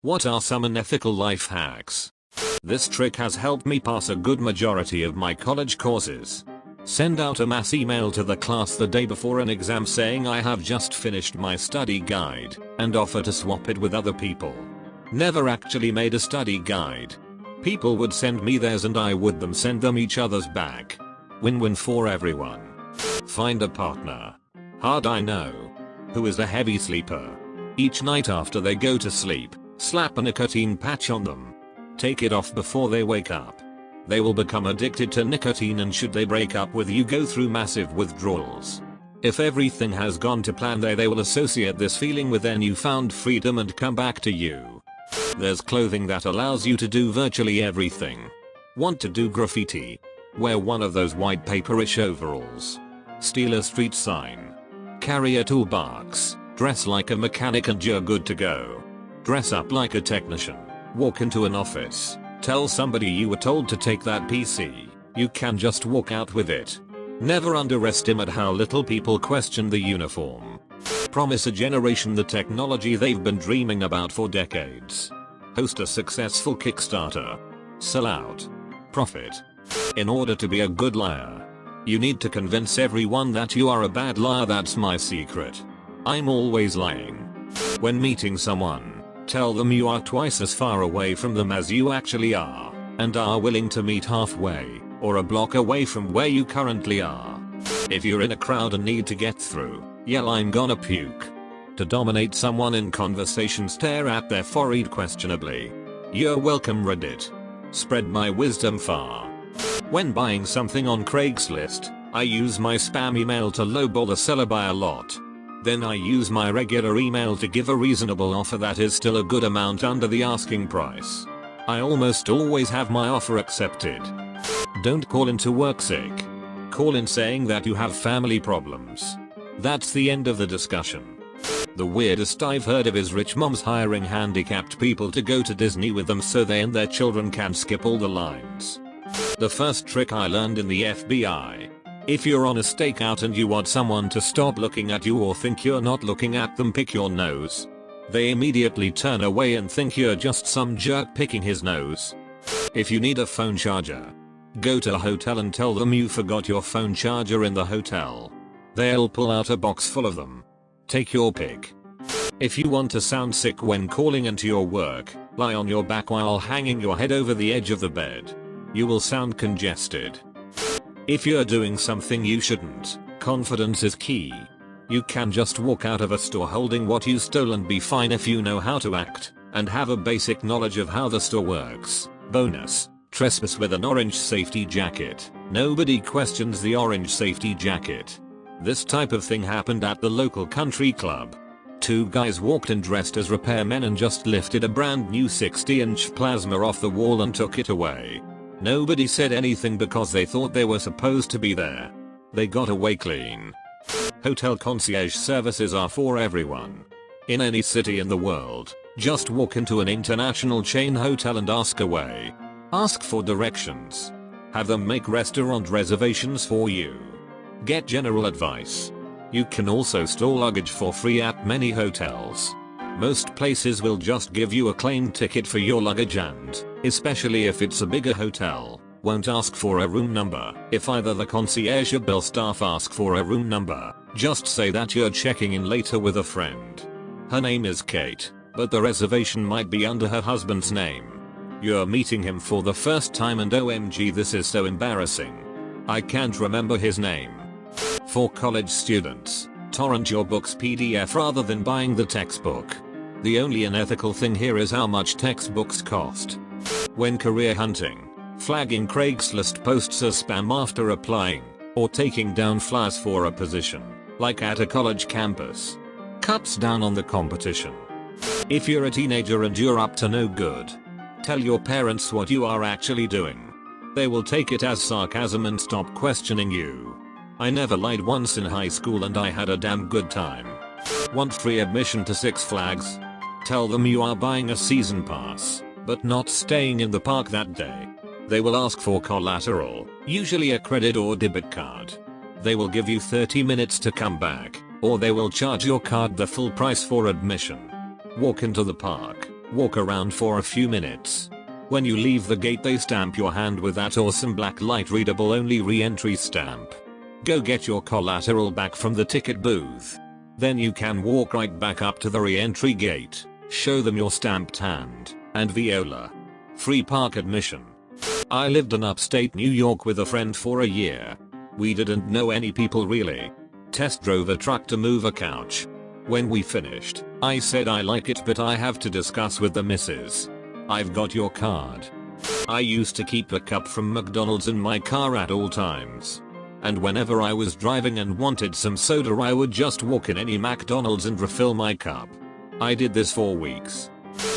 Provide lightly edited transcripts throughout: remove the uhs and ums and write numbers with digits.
What are some unethical life hacks? This trick has helped me pass a good majority of my college courses. Send out a mass email to the class the day before an exam saying I have just finished my study guide and offer to swap it with other people. Never actually made a study guide. People would send me theirs and I would send them each other's back. Win-win for everyone. Find a partner. Hard, I know. Who is a heavy sleeper. Each night after they go to sleep, slap a nicotine patch on them. Take it off before they wake up. They will become addicted to nicotine, and should they break up with you, go through massive withdrawals. If everything has gone to plan, they will associate this feeling with their newfound freedom and come back to you. There's clothing that allows you to do virtually everything. Want to do graffiti? Wear one of those white paperish overalls. Steal a street sign. Carry a toolbox. Dress like a mechanic and you're good to go. Dress up like a technician. Walk into an office. Tell somebody you were told to take that PC. You can just walk out with it. Never underestimate how little people question the uniform. Promise a generation the technology they've been dreaming about for decades. Host a successful Kickstarter. Sell out. Profit. In order to be a good liar, you need to convince everyone that you are a bad liar. That's my secret. I'm always lying. When meeting someone, tell them you are twice as far away from them as you actually are, and are willing to meet halfway, or a block away from where you currently are. If you're in a crowd and need to get through, yell "I'm gonna puke." To dominate someone in conversation, stare at their forehead questionably. You're welcome, Reddit. Spread my wisdom far. When buying something on Craigslist, I use my spam email to lowball the seller by a lot. Then I use my regular email to give a reasonable offer that is still a good amount under the asking price. I almost always have my offer accepted. Don't call in to work sick. Call in saying that you have family problems. That's the end of the discussion. The weirdest I've heard of is rich moms hiring handicapped people to go to Disney with them so they and their children can skip all the lines. The first trick I learned in the FBI. If you're on a stakeout and you want someone to stop looking at you or think you're not looking at them, pick your nose. They immediately turn away and think you're just some jerk picking his nose. If you need a phone charger, go to a hotel and tell them you forgot your phone charger in the hotel. They'll pull out a box full of them. Take your pick. If you want to sound sick when calling into your work, lie on your back while hanging your head over the edge of the bed. You will sound congested. If you're doing something you shouldn't, confidence is key. You can just walk out of a store holding what you stole and be fine if you know how to act and have a basic knowledge of how the store works. Bonus: trespass with an orange safety jacket. Nobody questions the orange safety jacket. This type of thing happened at the local country club. Two guys walked in dressed as repairmen and just lifted a brand new 60-inch plasma off the wall and took it away. Nobody said anything because they thought they were supposed to be there. They got away clean. Hotel concierge services are for everyone. In any city in the world, just walk into an international chain hotel and ask away. Ask for directions. Have them make restaurant reservations for you. Get general advice. You can also store luggage for free at many hotels. Most places will just give you a claim ticket for your luggage and, especially if it's a bigger hotel, won't ask for a room number. If either the concierge or bill staff ask for a room number, just say that you're checking in later with a friend. Her name is Kate, but the reservation might be under her husband's name. You're meeting him for the first time and OMG, this is so embarrassing. I can't remember his name. For college students, torrent your book's PDF rather than buying the textbook. The only unethical thing here is how much textbooks cost. When career hunting, flagging Craigslist posts as spam after applying, or taking down flyers for a position, like at a college campus, cuts down on the competition. If you're a teenager and you're up to no good, tell your parents what you are actually doing. They will take it as sarcasm and stop questioning you. I never lied once in high school and I had a damn good time. Want free admission to Six Flags? Tell them you are buying a season pass, but not staying in the park that day. They will ask for collateral, usually a credit or debit card. They will give you 30 minutes to come back, or they will charge your card the full price for admission. Walk into the park, Walk around for a few minutes. When you leave the gate they stamp your hand with that awesome black light readable only re-entry stamp. Go get your collateral back from the ticket booth. Then you can walk right back up to the re-entry gate, show them your stamped hand, and viola. Free park admission. I lived in upstate New York with a friend for a year. We didn't know any people really. Test drove a truck to move a couch. When we finished, I said I like it but I have to discuss with the missus. I've got your card. I used to keep a cup from McDonald's in my car at all times. And whenever I was driving and wanted some soda I would just walk in any McDonald's and refill my cup. I did this for weeks.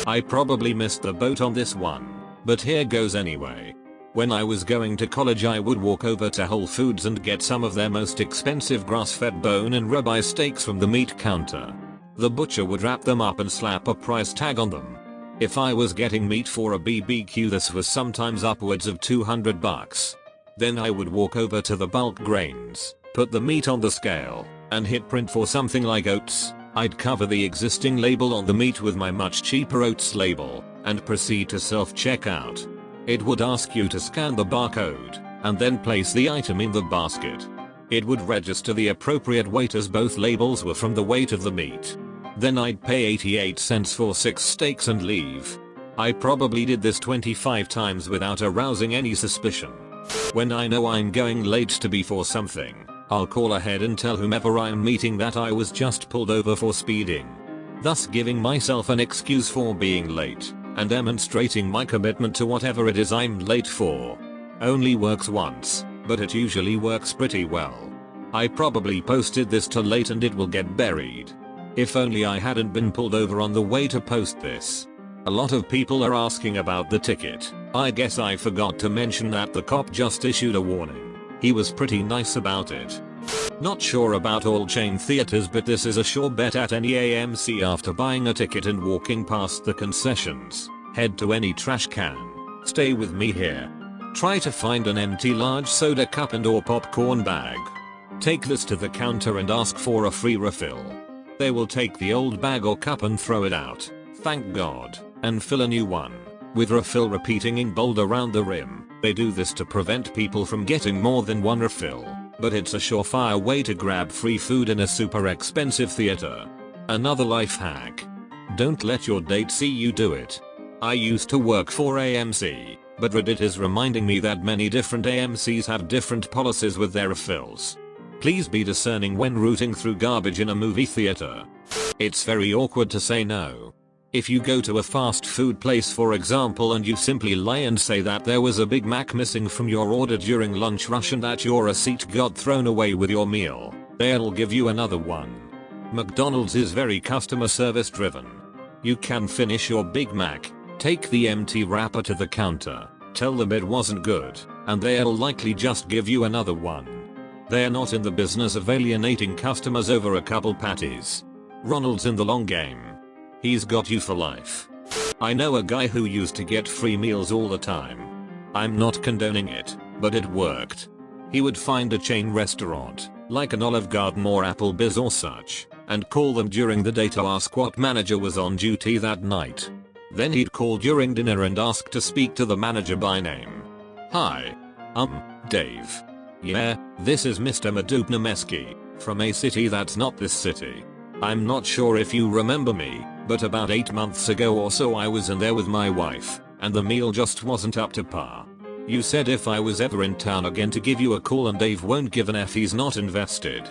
I probably missed the boat on this one, but here goes anyway. When I was going to college I would walk over to Whole Foods and get some of their most expensive grass-fed bone and ribeye steaks from the meat counter. The butcher would wrap them up and slap a price tag on them. If I was getting meat for a BBQ this was sometimes upwards of $200. Then I would walk over to the bulk grains, put the meat on the scale, and hit print for something like oats. I'd cover the existing label on the meat with my much cheaper oats label, and proceed to self-checkout. It would ask you to scan the barcode, and then place the item in the basket. It would register the appropriate weight as both labels were from the weight of the meat. Then I'd pay 88 cents for 6 steaks and leave. I probably did this 25 times without arousing any suspicion. When I know I'm going late to be for something, I'll call ahead and tell whomever I'm meeting that I was just pulled over for speeding. Thus giving myself an excuse for being late, and demonstrating my commitment to whatever it is I'm late for. Only works once, but it usually works pretty well. I probably posted this too late and it will get buried. If only I hadn't been pulled over on the way to post this. A lot of people are asking about the ticket. I guess I forgot to mention that the cop just issued a warning. He was pretty nice about it. Not sure about all chain theaters but this is a sure bet at any AMC after buying a ticket and walking past the concessions. Head to any trash can. Stay with me here. Try to find an empty large soda cup and or popcorn bag. Take this to the counter and ask for a free refill. They will take the old bag or cup and throw it out, thank God, and fill a new one, with refill repeating in bold around the rim. They do this to prevent people from getting more than one refill, but it's a surefire way to grab free food in a super expensive theater. Another life hack. Don't let your date see you do it. I used to work for AMC, but Reddit is reminding me that many different AMCs have different policies with their refills. Please be discerning when routing through garbage in a movie theater. It's very awkward to say no. If you go to a fast food place for example and you simply lie and say that there was a Big Mac missing from your order during lunch rush and that your receipt got thrown away with your meal, they'll give you another one. McDonald's is very customer service driven. You can finish your Big Mac, take the empty wrapper to the counter, tell them it wasn't good, and they'll likely just give you another one. They're not in the business of alienating customers over a couple patties. Ronald's in the long game. He's got you for life. I know a guy who used to get free meals all the time. I'm not condoning it, but it worked. He would find a chain restaurant, like an Olive Garden or Applebee's or such, and call them during the day to ask what manager was on duty that night. Then he'd call during dinner and ask to speak to the manager by name. Hi. Dave. Yeah, this is Mr. Madubnameski, from a city that's not this city. I'm not sure if you remember me, but about 8 months ago or so I was in there with my wife, and the meal just wasn't up to par. You said if I was ever in town again to give you a call and Dave won't give an F, he's not invested.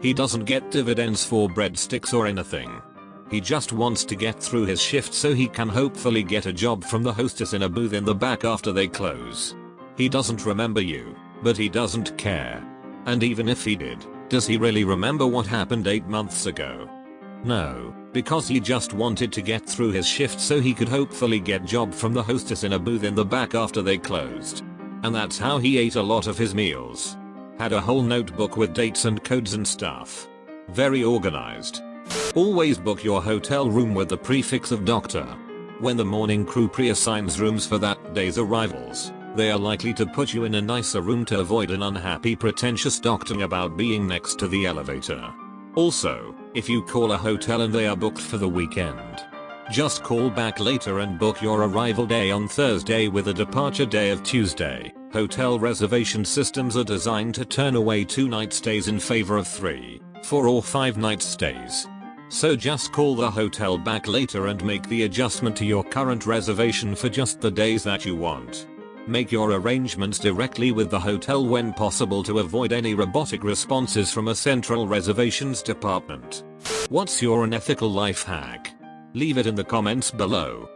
He doesn't get dividends for breadsticks or anything. He just wants to get through his shift so he can hopefully get a job from the hostess in a booth in the back after they close. He doesn't remember you, but he doesn't care. And even if he did, does he really remember what happened 8 months ago? No, because he just wanted to get through his shift so he could hopefully get job from the hostess in a booth in the back after they closed. And that's how he ate a lot of his meals. Had a whole notebook with dates and codes and stuff. Very organized. Always book your hotel room with the prefix of doctor. When the morning crew pre-assigns rooms for that day's arrivals, they are likely to put you in a nicer room to avoid an unhappy pretentious doctoring about being next to the elevator. Also, if you call a hotel and they are booked for the weekend, Just call back later and book your arrival day on Thursday with a departure day of Tuesday. Hotel reservation systems are designed to turn away 2-night stays in favor of 3, 4 or 5-night stays. So just call the hotel back later and make the adjustment to your current reservation for just the days that you want. Make your arrangements directly with the hotel when possible to avoid any robotic responses from a central reservations department. What's your unethical life hack? Leave it in the comments below.